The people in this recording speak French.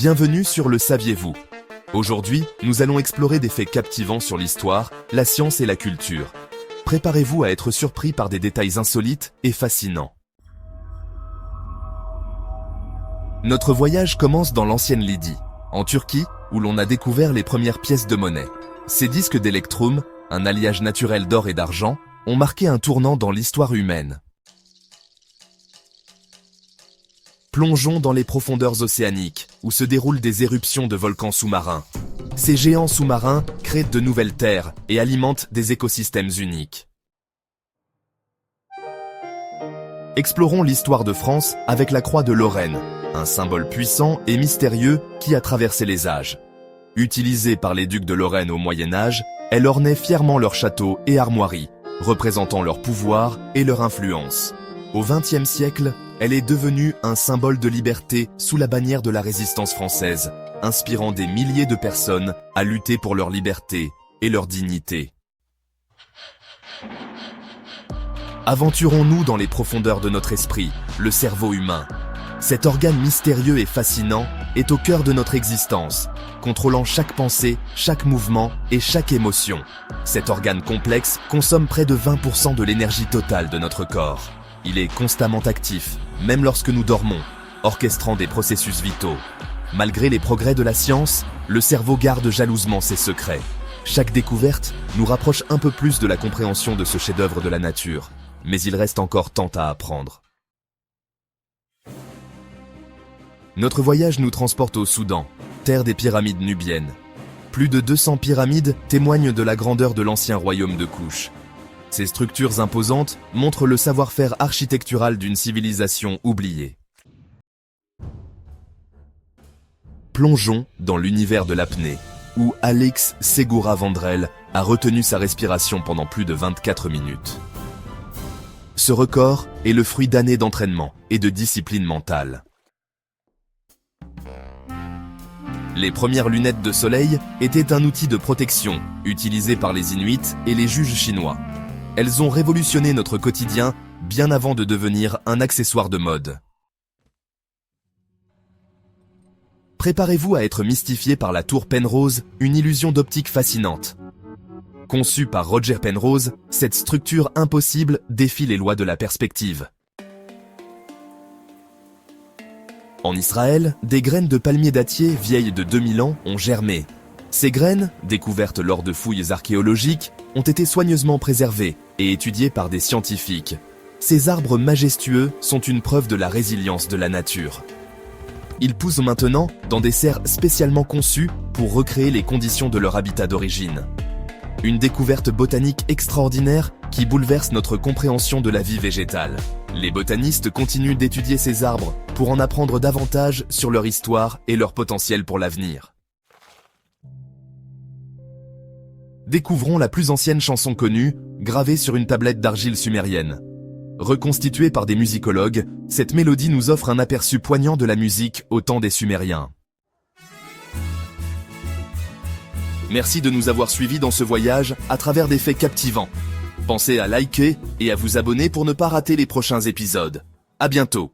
Bienvenue sur Le Saviez-vous? Aujourd'hui, nous allons explorer des faits captivants sur l'histoire, la science et la culture. Préparez-vous à être surpris par des détails insolites et fascinants. Notre voyage commence dans l'ancienne Lydie, en Turquie, où l'on a découvert les premières pièces de monnaie. Ces disques d'électrum, un alliage naturel d'or et d'argent, ont marqué un tournant dans l'histoire humaine. Plongeons dans les profondeurs océaniques, où se déroulent des éruptions de volcans sous-marins. Ces géants sous-marins créent de nouvelles terres et alimentent des écosystèmes uniques. Explorons l'histoire de France avec la croix de Lorraine, un symbole puissant et mystérieux qui a traversé les âges. Utilisée par les ducs de Lorraine au Moyen-Âge, elle ornait fièrement leurs châteaux et armoiries, représentant leur pouvoir et leur influence. Au XXe siècle, elle est devenue un symbole de liberté sous la bannière de la résistance française, inspirant des milliers de personnes à lutter pour leur liberté et leur dignité. Aventurons-nous dans les profondeurs de notre esprit, le cerveau humain. Cet organe mystérieux et fascinant est au cœur de notre existence, contrôlant chaque pensée, chaque mouvement et chaque émotion. Cet organe complexe consomme près de 20% de l'énergie totale de notre corps. Il est constamment actif, même lorsque nous dormons, orchestrant des processus vitaux. Malgré les progrès de la science, le cerveau garde jalousement ses secrets. Chaque découverte nous rapproche un peu plus de la compréhension de ce chef-d'œuvre de la nature, mais il reste encore tant à apprendre. Notre voyage nous transporte au Soudan, terre des pyramides nubiennes. Plus de 200 pyramides témoignent de la grandeur de l'ancien royaume de Kouch. Ces structures imposantes montrent le savoir-faire architectural d'une civilisation oubliée. Plongeons dans l'univers de l'apnée, où Alex Segura Vendrell a retenu sa respiration pendant plus de 24 minutes. Ce record est le fruit d'années d'entraînement et de discipline mentale. Les premières lunettes de soleil étaient un outil de protection utilisé par les Inuits et les juges chinois. Elles ont révolutionné notre quotidien bien avant de devenir un accessoire de mode. Préparez-vous à être mystifié par la tour Penrose, une illusion d'optique fascinante. Conçue par Roger Penrose, cette structure impossible défie les lois de la perspective. En Israël, des graines de palmier dattier vieilles de 2000 ans ont germé. Ces graines, découvertes lors de fouilles archéologiques, ont été soigneusement préservées et étudiées par des scientifiques. Ces arbres majestueux sont une preuve de la résilience de la nature. Ils poussent maintenant dans des serres spécialement conçues pour recréer les conditions de leur habitat d'origine. Une découverte botanique extraordinaire qui bouleverse notre compréhension de la vie végétale. Les botanistes continuent d'étudier ces arbres pour en apprendre davantage sur leur histoire et leur potentiel pour l'avenir. Découvrons la plus ancienne chanson connue, gravée sur une tablette d'argile sumérienne. Reconstituée par des musicologues, cette mélodie nous offre un aperçu poignant de la musique au temps des Sumériens. Merci de nous avoir suivis dans ce voyage à travers des faits captivants. Pensez à liker et à vous abonner pour ne pas rater les prochains épisodes. À bientôt.